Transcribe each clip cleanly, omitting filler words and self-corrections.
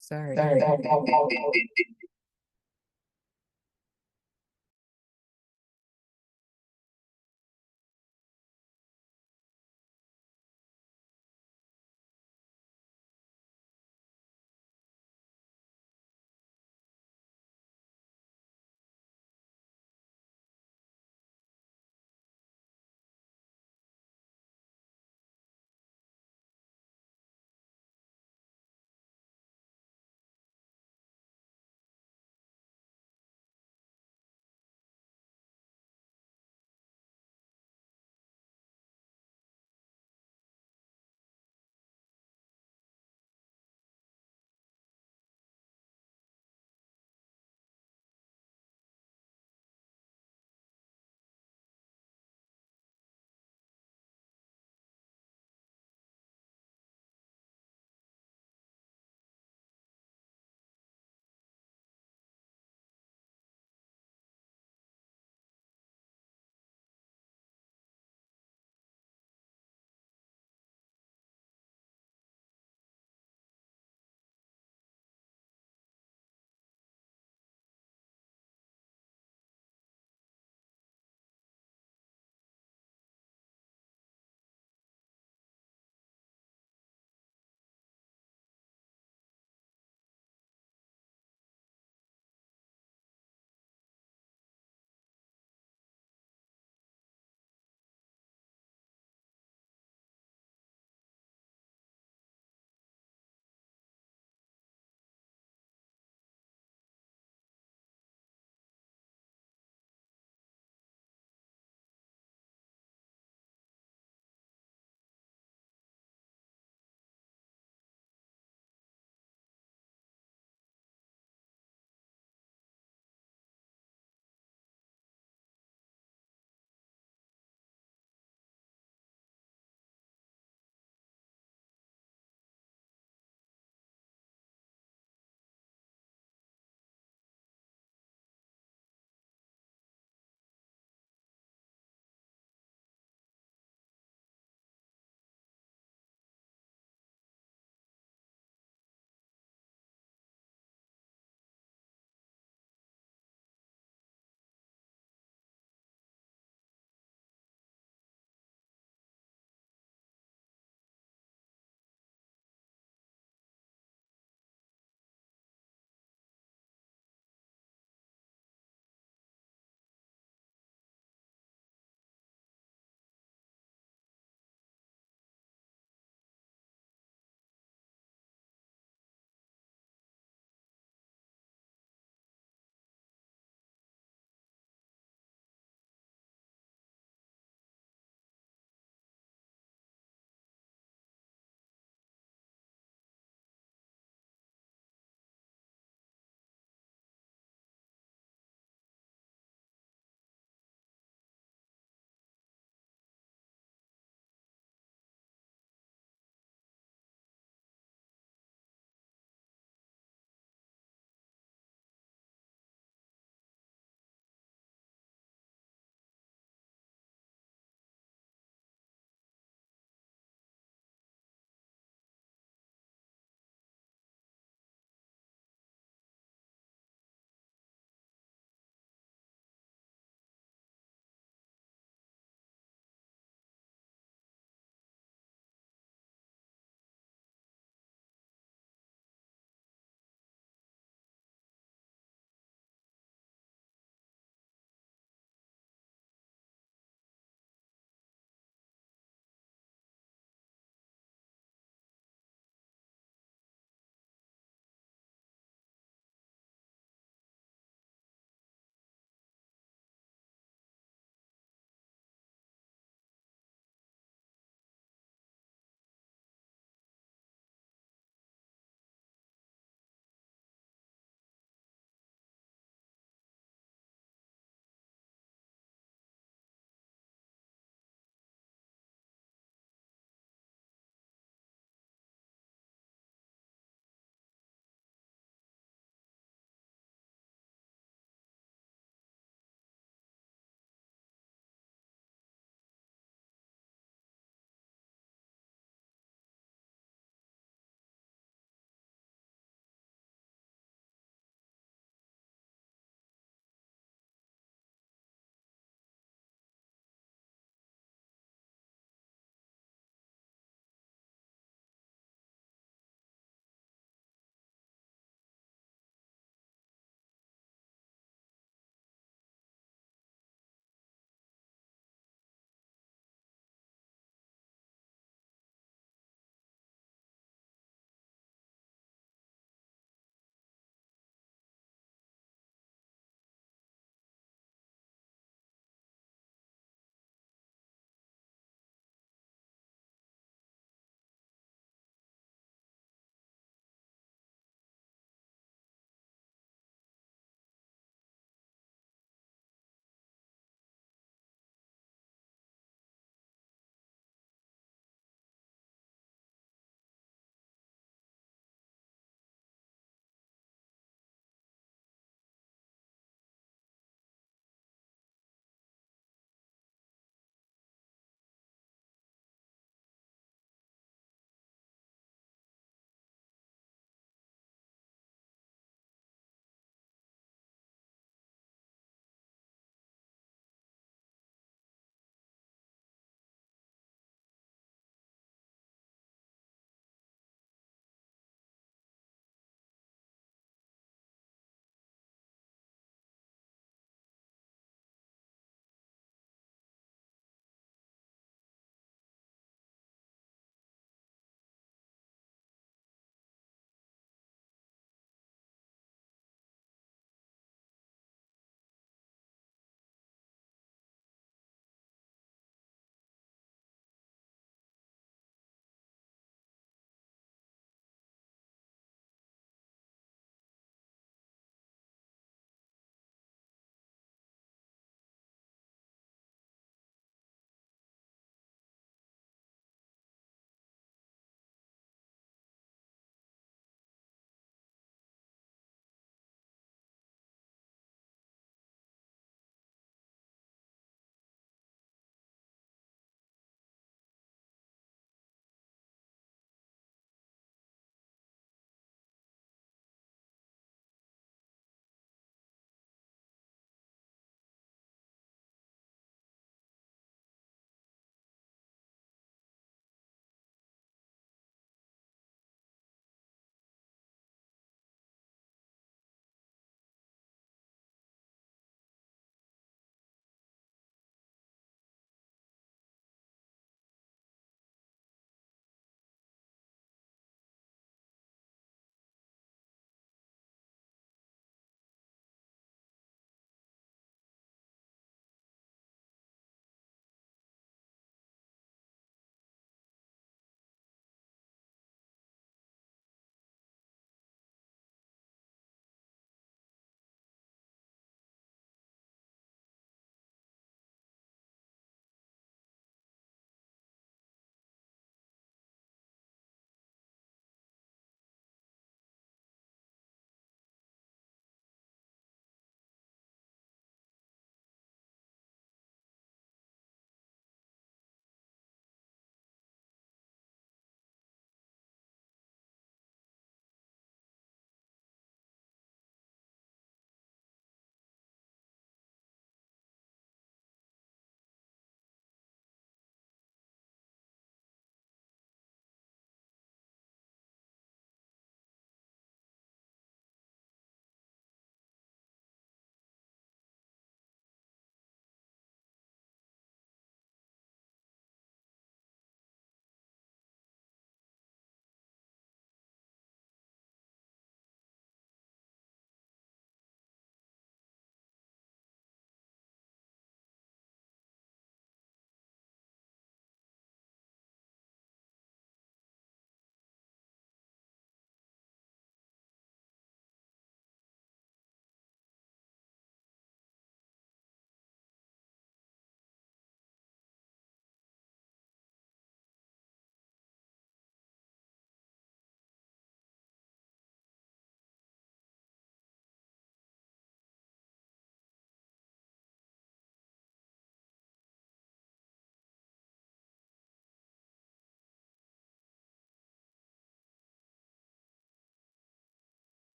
Sorry.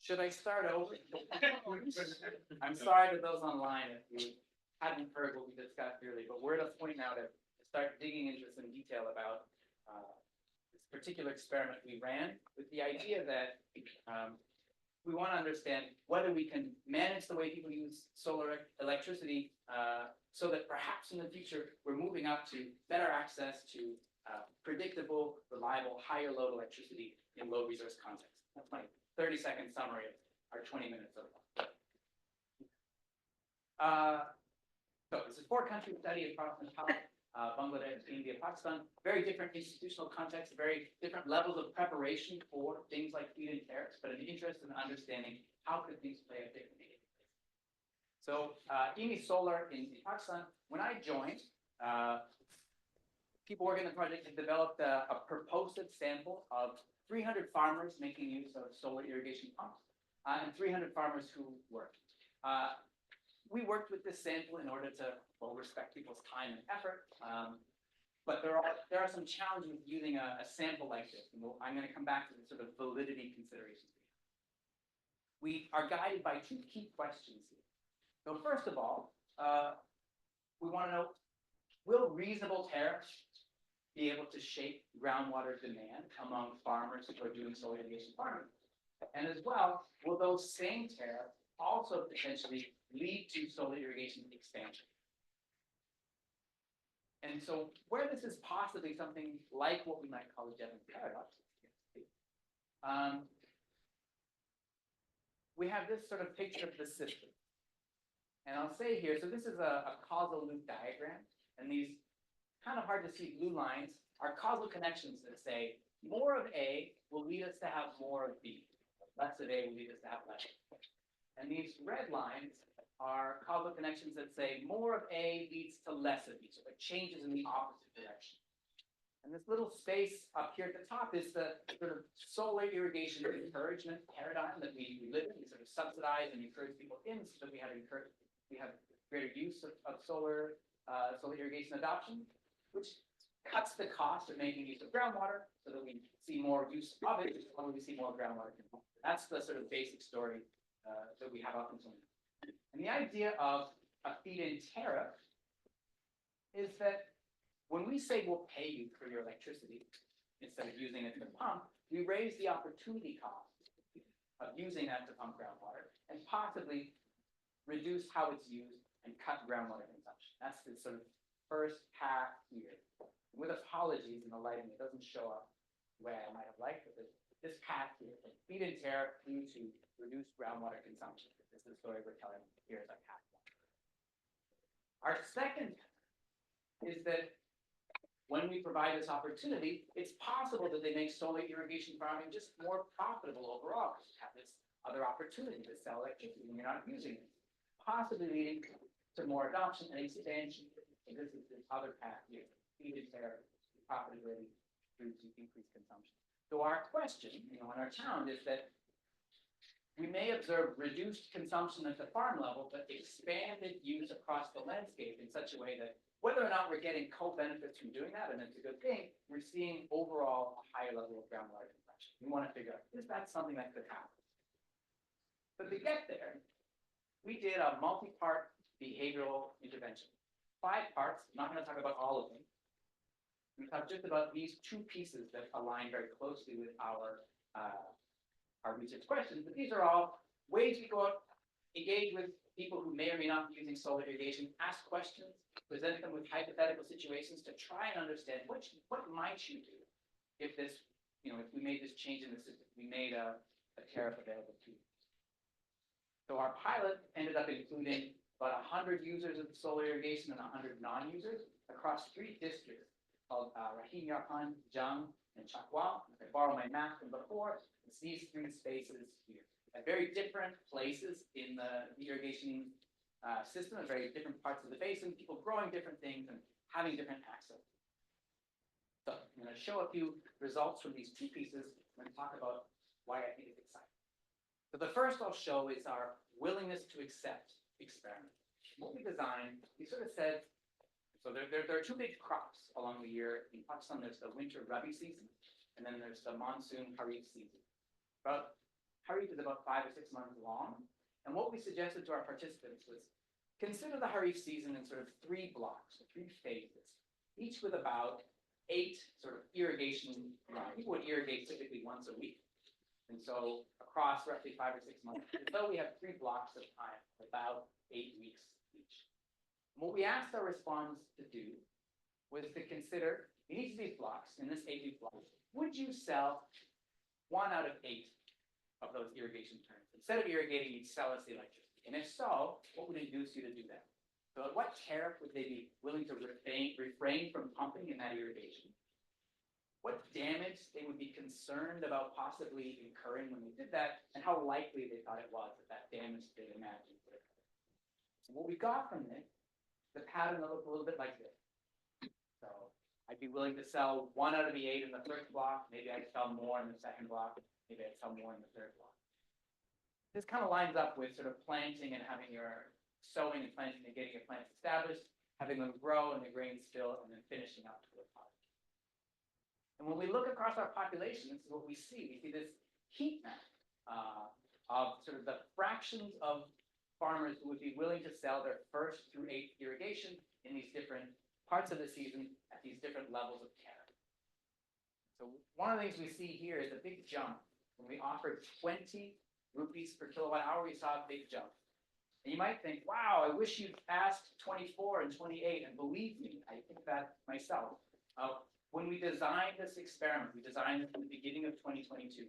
Should I start over? I'm sorry to those online if you hadn't heard what we discussed earlier, but we're at a point now to start digging into some detail about this particular experiment we ran with the idea that we want to understand whether we can manage the way people use solar electricity so that perhaps in the future we're moving up to better access to predictable, reliable, higher load electricity in low resource contexts. That's my 30-second summary of our 20 minutes of so this is 4-country study across Nepal, Bangladesh, India, Pakistan. Very different institutional contexts, very different levels of preparation for things like feed-in tariffs, but an interest in understanding how could things play a different role. So IFPRI Solar in Pakistan, when I joined, people working on the project had developed a proposed sample of 300 farmers making use of solar irrigation pumps and 300 farmers who weren't. We worked with this sample in order to, well, respect people's time and effort, but there are some challenges with using a sample like this, and I'm going to come back to the sort of validity considerations. We are guided by 2 key questions here. So first of all, we want to know, will reasonable tariffs be able to shape groundwater demand among farmers who are doing solar irrigation farming? And as well, will those same tariffs also potentially lead to solar irrigation expansion? And so where this is possibly something like what we might call a Jevons paradox, we have this sort of picture of the system. And I'll say here, so this is a causal loop diagram, and these kind of hard to see blue lines are causal connections that say more of A will lead us to have more of B. Less of A will lead us to have less. And these red lines are causal connections that say more of A leads to less of B, so it changes in the opposite direction. And this little space up here at the top is the sort of solar irrigation encouragement paradigm that we live in. We sort of subsidize and encourage people in so that we have greater use of solar irrigation adoption, which cuts the cost of making use of groundwater so that we see more use of it when we see more groundwater. That's the sort of basic story that we have up until now. And the idea of a feed-in tariff is that when we say we'll pay you for your electricity instead of using it to pump, we raise the opportunity cost of using that to pump groundwater and possibly reduce how it's used and cut groundwater consumption. That's the sort of first path here. With apologies in the lighting, it doesn't show up the way I might have liked, but this path here, from feed-in tariff due to reduced groundwater consumption. This is the story we're telling here as our path. Our second is that when we provide this opportunity, it's possible that they make solar irrigation farming just more profitable overall because you have this other opportunity to sell electricity when you're not using it, possibly leading to more adoption and expansion. And this is this other path here, feed-in tariff, profitability through to increased consumption. So our question, in our challenge is that we may observe reduced consumption at the farm level, but expanded use across the landscape in such a way that whether or not we're getting co-benefits from doing that, and it's a good thing, we're seeing overall a higher level of groundwater consumption. We want to figure out, is that something that could happen? But to get there, we did a multi-part behavioral intervention. 5 parts, I'm not going to talk about all of them. We talked just about these 2 pieces that align very closely with our research questions, but these are all ways we go out, engage with people who may or may not be using solar irrigation, ask questions, present them with hypothetical situations to try and understand what might you do if this, if we made this change in the system, we made a tariff available to you. So our pilot ended up including about 100 users of solar irrigation and 100 non-users across 3 districts called Rahim Yarhan, Jang, and Chakwal. If I borrow my map from before, it's these 3 spaces here. At very different places in the irrigation system, at very different parts of the basin, people growing different things and having different access. So I'm going to show a few results from these 2 pieces and talk about why I think it's exciting. So the first I'll show is our willingness to accept experiment. What we designed, we sort of said, so there are 2 big crops along the year. In Pakistan, there's the winter rabi season, and then there's the monsoon harif season. Harif is about about 5 or 6 months long. And what we suggested to our participants was consider the Harif season in sort of 3 blocks, or 3 phases, each with about 8 sort of irrigation runs. People would irrigate typically once a week. And so across roughly 5 or 6 months, so we have 3 blocks of time, about 8 weeks each. And what we asked our respondents to do was to consider, in each of these blocks, in this 8-week block, would you sell 1 out of 8 of those irrigation turns? Instead of irrigating, you'd sell us the electricity. And if so, what would induce you to do that? So at what tariff would they be willing to refrain from pumping in that irrigation? What damage they would be concerned about possibly incurring when they did that, and how likely they thought it was that that damage they imagined would occur. And what we got from this, the pattern looked a little bit like this. So I'd be willing to sell 1 out of the 8 in the first block, maybe I'd sell more in the second block, maybe I'd sell more in the third block. This kind of lines up with sort of planting and having your sowing and planting and getting your plants established, having them grow and the grains fill, and then finishing up to a pot. And when we look across our population, this is what we see. We see this heat map of sort of the fractions of farmers who would be willing to sell their 1st through 8th irrigation in these different parts of the season at these different levels of tariff. So one of the things we see here is a big jump. When we offered 20 rupees per kilowatt hour, we saw a big jump. And you might think, wow, I wish you'd asked 24 and 28, and believe me, I think that myself. When we designed this experiment, we designed it in the beginning of 2022.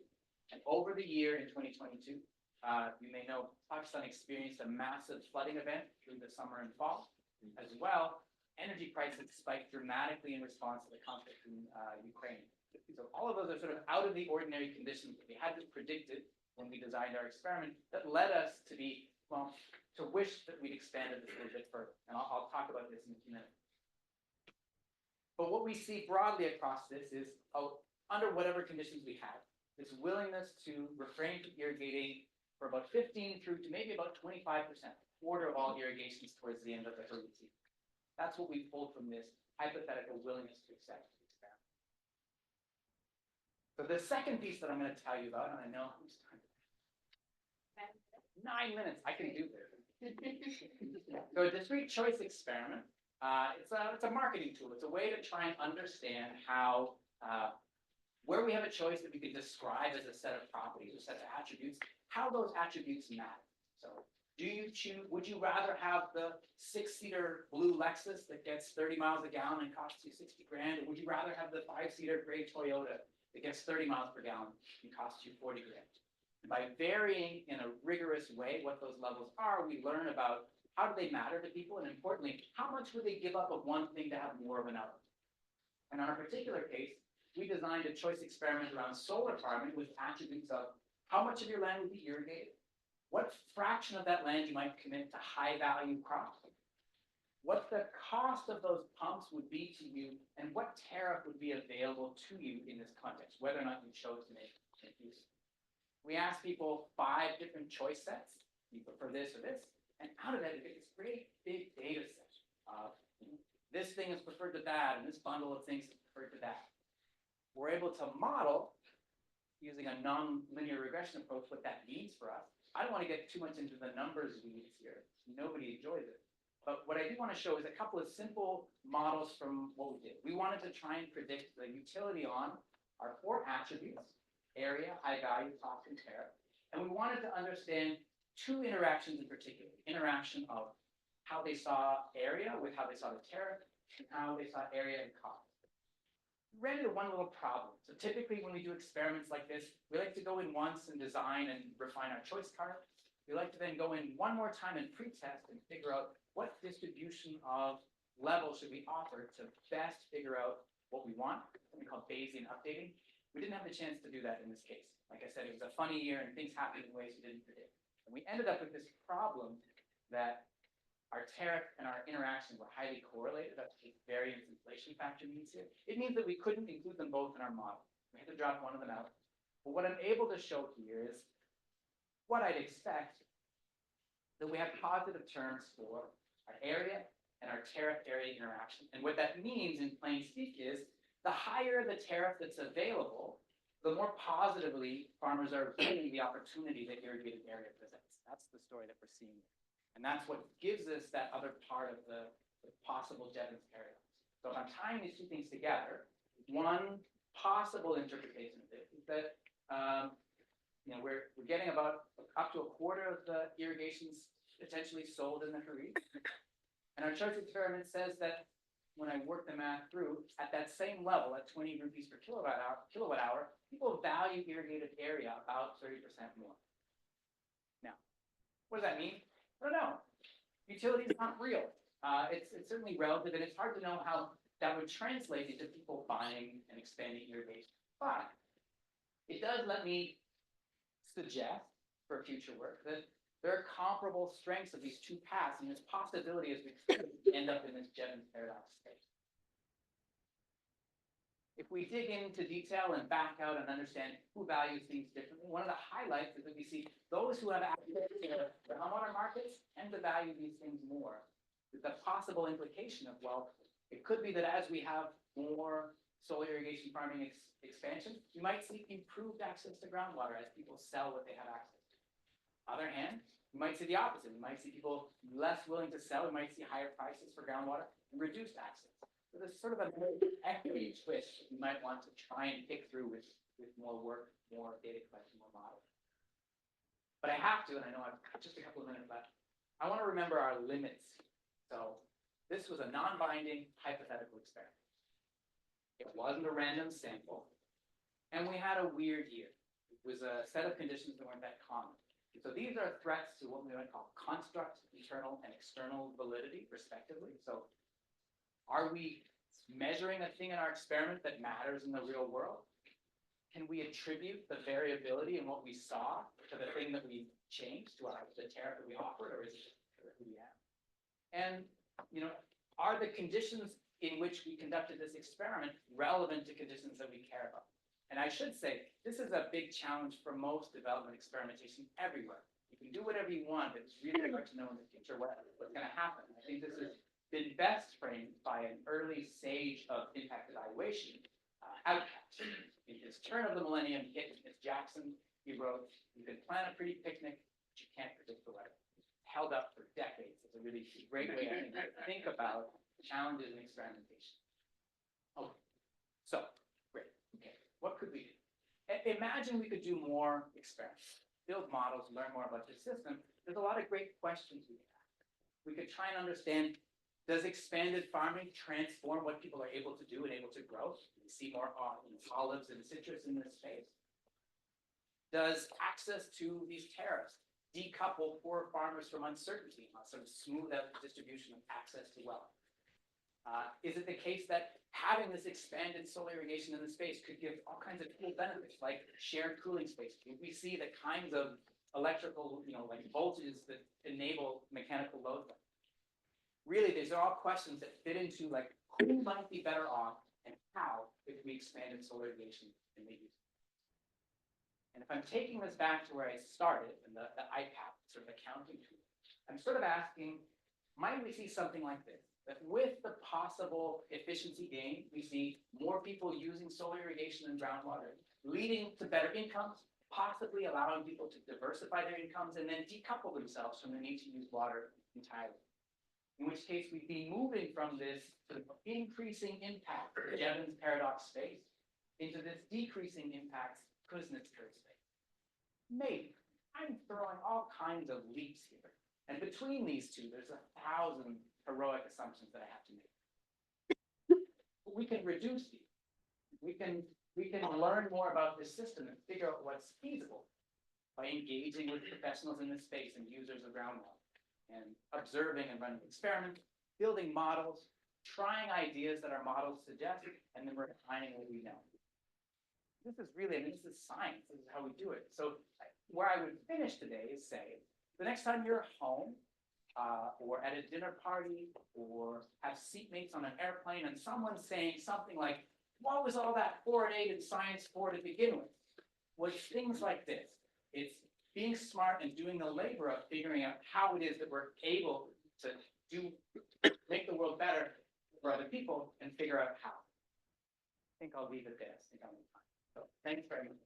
And over the year in 2022, you may know Pakistan experienced a massive flooding event through the summer and fall. As well, energy prices spiked dramatically in response to the conflict in Ukraine. So all of those are sort of out of the ordinary conditions that we hadn't predicted when we designed our experiment that led us to be, well, to wish that we'd expanded this a little bit further. And I'll talk about this in a few minutes. But what we see broadly across this is, under whatever conditions we have, this willingness to refrain from irrigating for about 15 through to maybe about 25%, quarter of all irrigations towards the end of the Harif season. That's what we pulled from this hypothetical willingness to accept the experiment. So the second piece that I'm going to tell you about, and I know who's time. 9 minutes, I can do this. So a discrete choice experiment, it's a marketing tool. It's a way to try and understand how, where we have a choice that we can describe as a set of properties or set of attributes, how those attributes matter. So would you rather have the 6-seater blue Lexus that gets 30 miles a gallon and costs you 60 grand? Or would you rather have the 5-seater gray Toyota that gets 30 miles per gallon and costs you 40 grand? By varying in a rigorous way what those levels are, we learn about how do they matter to people, and importantly, how much would they give up of one thing to have more of another. In our particular case, we designed a choice experiment around solar farming with attributes of how much of your land would be irrigated, what fraction of that land you might commit to high-value crops, what the cost of those pumps would be to you, and what tariff would be available to you in this context, whether or not you chose to make use. We asked people 5 different choice sets. You prefer this or this, and out of that, you get this great big data set of this thing is preferred to that, and this bundle of things is preferred to that. We're able to model using a non-linear regression approach what that means for us. I don't want to get too much into the numbers weeds here. Nobody enjoys it. But what I do want to show is a couple of simple models from what we did. We wanted to try and predict the utility on our 4 attributes: area, high value, cost, and tariff. And we wanted to understand 2 interactions in particular. Interaction of how they saw area with how they saw the tariff, and how they saw area and cost. We ran into one little problem. So typically when we do experiments like this, we like to go in once and design and refine our choice card. We like to then go in one more time and pre-test and figure out what distribution of levels should we offer to best figure out what we want, something called Bayesian updating. We didn't have the chance to do that in this case. Like I said, it was a funny year and things happened in ways we didn't predict. And we ended up with this problem that our tariff and our interactions were highly correlated. That's what the variance inflation factor means here. It means that we couldn't include them both in our model. We had to drop one of them out. But what I'm able to show here is what I'd expect, that we have positive terms for our area and our tariff area interaction. And what that means in plain speak is the higher the tariff that's available, the more positively farmers are viewing the opportunity that irrigated area presents. That's the story that we're seeing. And that's what gives us that other part of the possible Jevons paradox. So if I'm tying these two things together, one possible interpretation of this is that we're getting about up to a quarter of the irrigations potentially sold in the Harib. And our choice experiment says that when I work the math through, at that same level, at 20 rupees per kilowatt hour, people value irrigated area about 30% more. Now, what does that mean? I don't know. Utility is not real. It's certainly relative, and it's hard to know how that would translate into people buying and expanding irrigation. But it does let me suggest for future work that there are comparable strengths of these two paths, and there's possibility as we end up in this Jevons paradox state. If we dig into detail and back out and understand who values things differently, one of the highlights is that we see those who have access to the groundwater markets tend to value these things more. With the possible implication of, well, it could be that as we have more solar irrigation farming expansion, you might see improved access to groundwater as people sell what they have access to. On the other hand, you might see the opposite. You might see people less willing to sell. You might see higher prices for groundwater and reduced access. So there's sort of an equity twist that you might want to try and pick through with more work, more data collection, more modeling. But I have to, and I know I've just a couple of minutes left, I want to remember our limits. So this was a non-binding hypothetical experiment. It wasn't a random sample, and we had a weird year. It was a set of conditions that weren't that common. So these are threats to what we might call construct, internal, and external validity, respectively. So are we measuring a thing in our experiment that matters in the real world? Can we attribute the variability in what we saw to the thing that we changed, to the tariff that we offered, or is it who we have? And, are the conditions in which we conducted this experiment relevant to conditions that we care about? And I should say, this is a big challenge for most development experimentation everywhere. You can do whatever you want, but it's really hard to know in the future what's going to happen. I think this has been best framed by an early sage of impact evaluation, Outcast. In his Turn of the Millennium hit, Miss Jackson, he wrote, "You can plan a pretty picnic, but you can't predict the weather." Held up for decades. It's a really great way, I think, to think about challenges in experimentation. Okay, so, great. Okay, what could we do? Imagine we could do more experiments, build models, learn more about the system. There's a lot of great questions we could ask. We could try and understand, does expanded farming transform what people are able to do and able to grow? We see more olives and citrus in this space. Does access to these tariffs decouple poor farmers from uncertainty, sort of smooth out the distribution of access to wealth? Is it the case that having this expanded solar irrigation in the space could give all kinds of cool benefits, like shared cooling space? We see the kinds of electrical, like voltages that enable mechanical load. Really, these are all questions that fit into like who might be better off and how if we expanded solar irrigation and made use. And if I'm taking this back to where I started in the IPAP sort of accounting tool, I'm sort of asking, might we see something like this? That with the possible efficiency gain, we see more people using solar irrigation and groundwater, leading to better incomes, possibly allowing people to diversify their incomes and then decouple themselves from the need to use water entirely. In which case, we'd be moving from this sort of increasing impact, Jevons paradox space, into this decreasing impact, Kuznets curve space. Maybe. I'm throwing all kinds of leaps here. And between these two, there's 1,000 heroic assumptions that I have to make. But we can reduce these. We can learn more about this system and figure out what's feasible by engaging with professionals in this space and users of groundwater, and observing and running experiments, building models, trying ideas that our models suggest, and then refining what we know. This is really, this is science. This is how we do it. So where I would finish today is say, the next time you're home or at a dinner party or have seatmates on an airplane and someone's saying something like, what was all that fluoridated science for to begin with? Was things like this. It's being smart and doing the labor of figuring out how it is that we're able to make the world better for other people and figure out how. I think I'll leave it there. I think I'm in time. So thanks very much.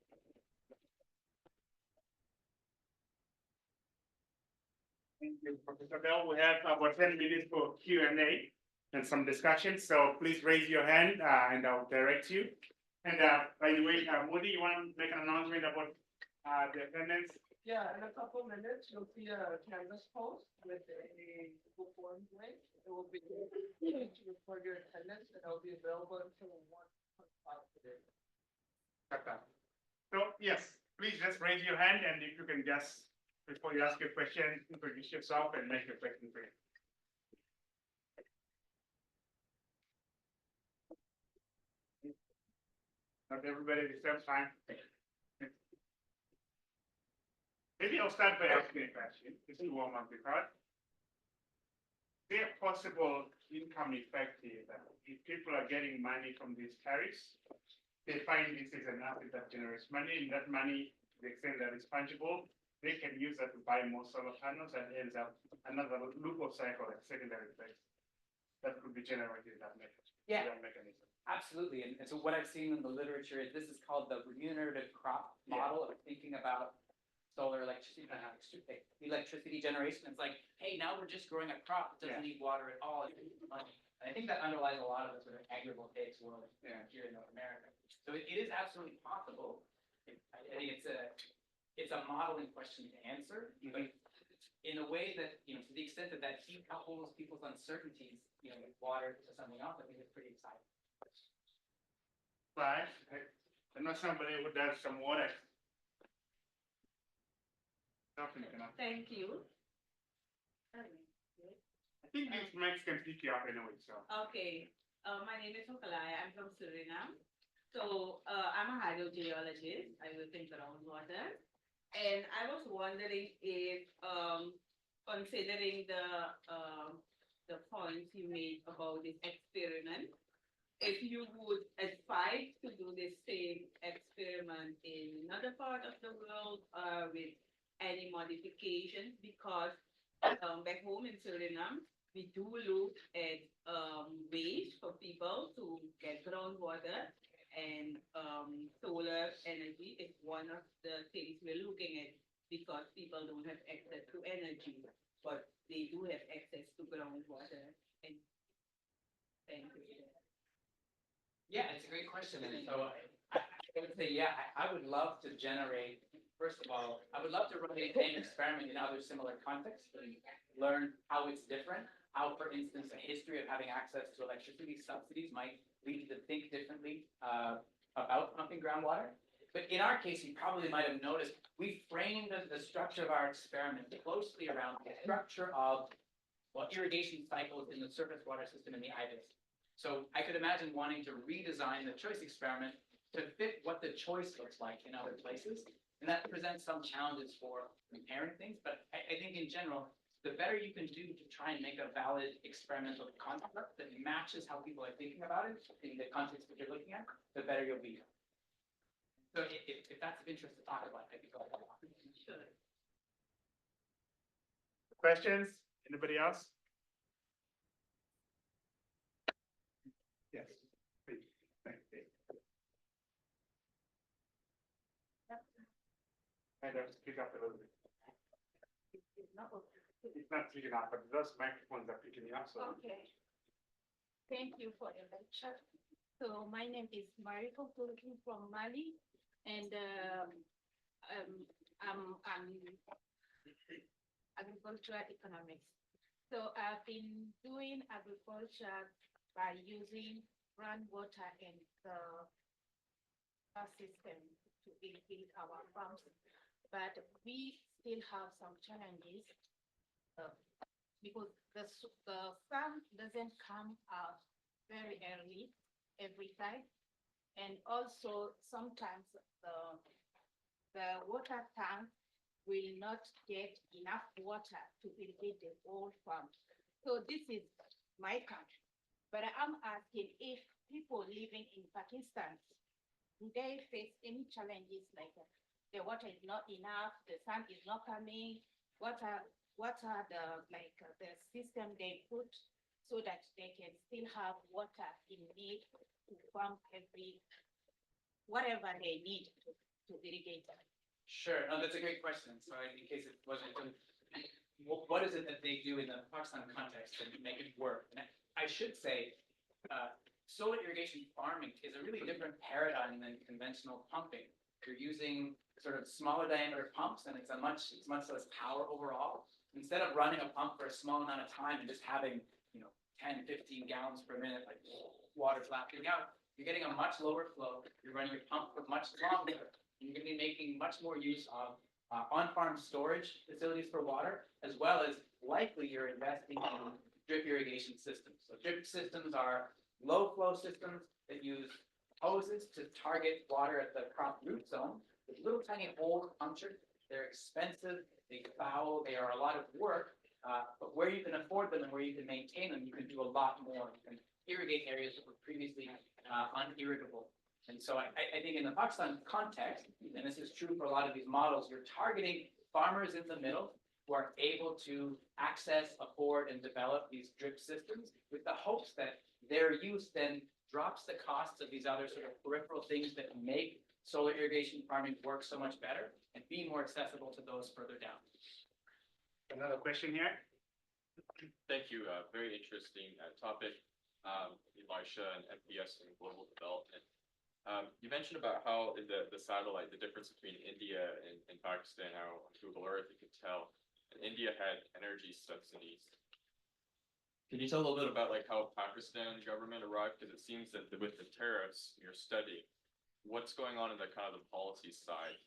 Thank you, Professor Bell. We have about 10 minutes for Q&A and some discussion. So please raise your hand and I'll direct you. And by the way, Moody, you want to make an announcement about the attendance? Yeah, in a couple minutes, you'll see a canvas post with a Google Forms link. It will be to record your attendance, and it'll be available until 1:05 today. Okay. So yes, please just raise your hand, and if you can just, before you ask your question, introduce yourself and make your question clear. Not everybody at the same time. Maybe I'll start by asking a question. This is warm up because there are possible income effect here that if people are getting money from these tariffs, they find this is an asset that generates money, and that money, to the extent that it's fungible, they can use that to buy more solar panels and ends up another loop of cycle, like secondary effects that could be generated in that mechanism. Absolutely. And so what I've seen in the literature is this is called the remunerative crop model of thinking about solar electricity generation. It's like, hey, now we're just growing a crop that doesn't need water at all. It needs money. And I think that underlies a lot of the sort of agrivoltaics world here in North America. So it is absolutely possible. I think it's a modeling question to answer, but in a way that, to the extent that decouples people's uncertainties, with water to something else, I think it's pretty exciting. Right. I know somebody who does some water. Thank you. I think these mics can pick you up anyway, so. Okay, my name is Hokalaya. I'm from Suriname. So I'm a hydrogeologist. I work in groundwater. And I was wondering if, considering the points you made about this experiment, if you would advise to do the same experiment in another part of the world with any modifications, because back home in Suriname, we do look at ways for people to get groundwater, and solar energy is one of the things we're looking at, because people don't have access to energy, but they do have access to groundwater. And thank you. Yeah, it's a great question. And so I would say, I would love to generate, first of all, I would love to run the same experiment in other similar contexts and learn how it's different, how, for instance, a history of having access to electricity subsidies might lead you to think differently about pumping groundwater. But in our case, you probably might have noticed, we framed the structure of our experiment closely around the structure of, irrigation cycles in the surface water system in the IFPRI. So I could imagine wanting to redesign the choice experiment to fit what the choice looks like in other places. And that presents some challenges for comparing things. But I think in general, the better you can do to try and make a valid experimental construct that matches how people are thinking about it in the context that you're looking at, the better you'll be. So if that's of interest to talk about, I think I'll talk. Sure. Questions? Anybody else? Yes, please. Thank you. Kind of speak up a little bit. It's not picking up, but those microphones are picking you up. So. Okay. Thank you for the lecture. So my name is Mariko Tulki from Mali, and I'm agricultural economics. So I've been doing agriculture by using groundwater and the system to irrigate our farms, but we still have some challenges because the sun doesn't come out very early every time, and also sometimes the water tank will not get enough water to irrigate the whole farm. So this is my country. But I'm asking if people living in Pakistan, do they face any challenges like the water is not enough, the sun is not coming? What are the system they put so that they can still have water in need to farm every whatever they need to irrigate them. Sure, no, that's a great question. So in case it wasn't, what is it that they do in the Pakistan context to make it work? And I should say, solar irrigation farming is a really different paradigm than conventional pumping. You're using sort of smaller diameter pumps, and it's much less power overall. Instead of running a pump for a small amount of time and just having, 10, 15 gallons per minute, like water flapping out, you're getting a much lower flow. You're running your pump for much longer. You're going to be making much more use of on-farm storage facilities for water, as well as likely you're investing in drip irrigation systems. So drip systems are low-flow systems that use hoses to target water at the crop root zone with little tiny holes punctured. They're expensive, they foul, they are a lot of work, but where you can afford them and where you can maintain them, you can do a lot more. You can irrigate areas that were previously unirrigable. And so I think in the Pakistan context, and this is true for a lot of these models, you're targeting farmers in the middle who are able to access, afford, and develop these drip systems with the hopes that their use then drops the costs of these other sort of peripheral things that make solar irrigation farming work so much better and be more accessible to those further down. Another question here? Thank you. Very interesting topic, Elisha and MPS and global development. You mentioned about how in the satellite, the difference between India and Pakistan, how on Google Earth you could tell, and India had energy subsidies. Can you tell a little bit about like how Pakistan government arrived? Because it seems that with the tariffs you're studying, what's going on in the kind of the policy side?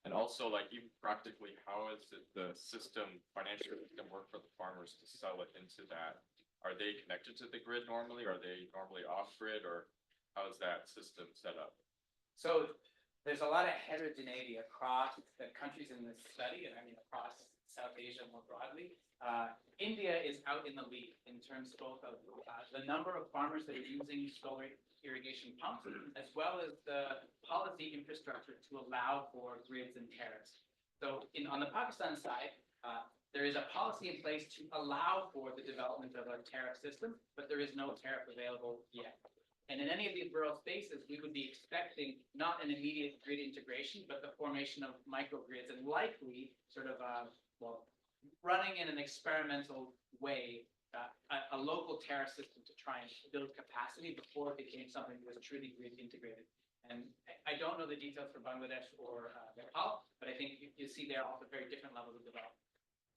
And also, like, even practically, how is it the system, financial system work for the farmers to sell it into that? Are they connected to the grid normally? Are they normally off grid, or how is that system set up? So there's a lot of heterogeneity across the countries in this study, and I mean across South Asia more broadly. India is out in the lead in terms both of the number of farmers that are using solar irrigation pumps, as well as the policy infrastructure to allow for grids and tariffs. So on the Pakistan side, there is a policy in place to allow for the development of a tariff system, but there is no tariff available yet. And in any of these rural spaces, we would be expecting not an immediate grid integration, but the formation of microgrids and likely sort of, running in an experimental way, a local tariff system to try and build capacity before it became something that was truly grid integrated. And I don't know the details for Bangladesh or Nepal, but I think you see there also very different levels of development.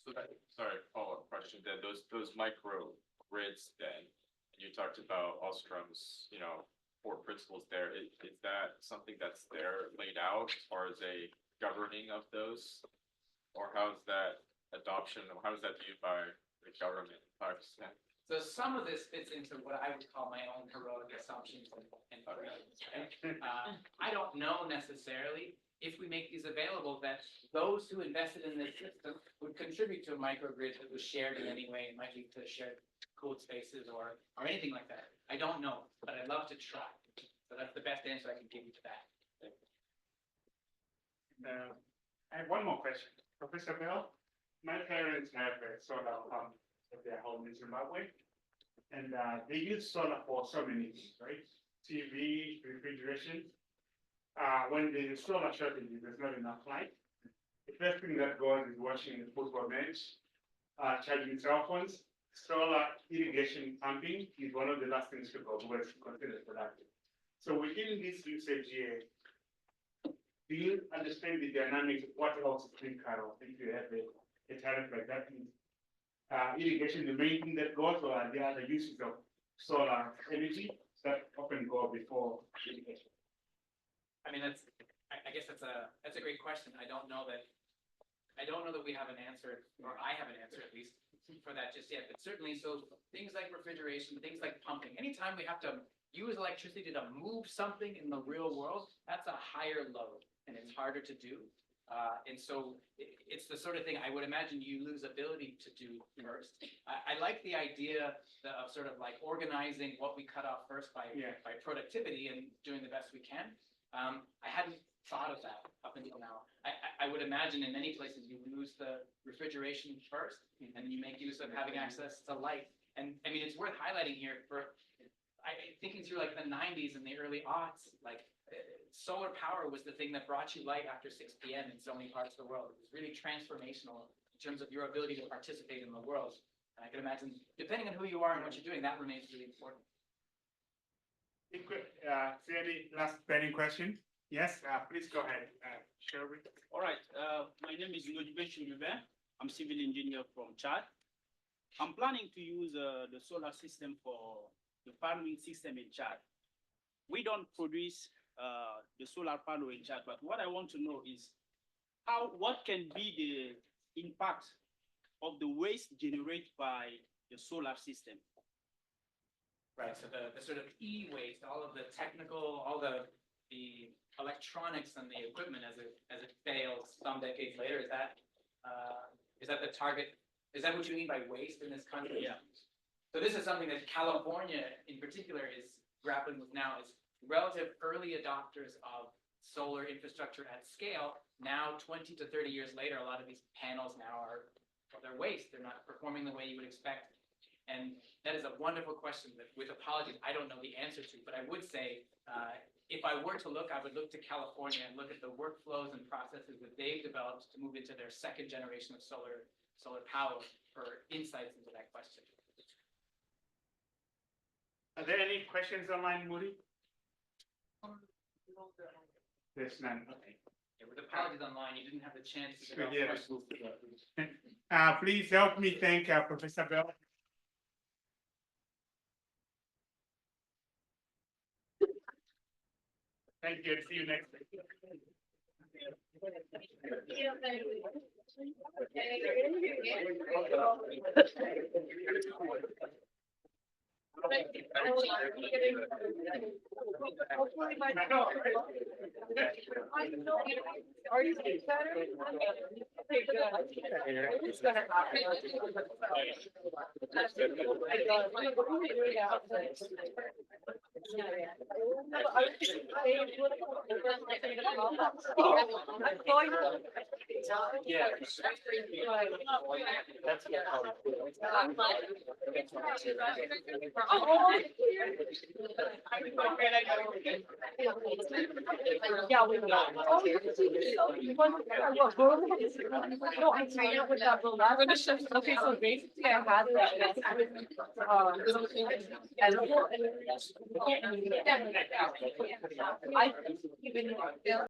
So that, sorry, follow-up question then, those micro grids then, you talked about Ostrom's, 4 principles there. Is that something that's there laid out as far as a governing of those? Or how is that adoption, or how is that viewed by the government in Pakistan? So some of this fits into what I would call my own heroic assumptions and beliefs, right? I don't know necessarily if we make these available that those who invested in this system would contribute to a microgrid that was shared in any way. It might lead to shared cooled spaces or anything like that. I don't know, but I'd love to try. So that's the best answer I can give you to that. I have one more question. Professor Bell, my parents have a solar pump at their home in Zimbabwe, and they use solar for so many things, right? TV, refrigeration. When the solar shortages, there's not enough light. The first thing that goes is washing the football bench, charging cell phones. Solar irrigation pumping is one of the last things to go because it's considered productive. So within this usage here, do you understand the dynamics of what else is being cut off if you have a tariff like that? Irrigation, the main thing that goes, or are the other uses of solar energy that often go before irrigation? I mean, I guess that's a great question. I don't know that we have an answer, or I have an answer at least for that just yet. But certainly, so things like refrigeration, things like pumping. Anytime we have to use electricity to move something in the real world, that's a higher load, and it's harder to do. And so it's the sort of thing I would imagine you lose ability to do first. I like the idea of sort of like organizing what we cut off first by productivity and doing the best we can. I hadn't thought of that up until now. I would imagine in many places you lose the refrigeration first, and you make use of having access to light. And I mean, it's worth highlighting here thinking through like the 90s and the early aughts, like solar power was the thing that brought you light after 6 p.m. in so many parts of the world. It was really transformational in terms of your ability to participate in the world. And I can imagine, depending on who you are and what you're doing, that remains really important. Any last burning question? Yes, please go ahead, Sherry. All right, my name is Jevons. I'm civil engineer from Chad. I'm planning to use the solar system for the farming system in Chad. We don't produce the solar panel in Chad, but what I want to know is what can be the impact of the waste generated by the solar system? Right, so the sort of e-waste, all of the technical, all the electronics and the equipment as it fails some decades later, is that the target? Is that what you mean by waste in this country? Yeah. So this is something that California in particular is grappling with now, is relative early adopters of solar infrastructure at scale. Now, 20 to 30 years later, a lot of these panels now they're waste. They're not performing the way you would expect. And that is a wonderful question that, with apologies, I don't know the answer to, but I would say, if I were to look, I would look to California and look at the workflows and processes that they've developed to move into their second generation of solar power for insights into that question. Are there any questions online, Moody? There's none. Okay. Yeah, with apologies online, you didn't have the chance to Sure, develop yeah. questions. Please help me thank Professor Bell. Thank you, and see you next week. Are you better? Okay, good. It's gonna happen. Yeah. Yeah, we got it. Oh, you want to what room? No, I'm trying out with that room. I'm gonna show you. Okay, so basically I had like little things. I even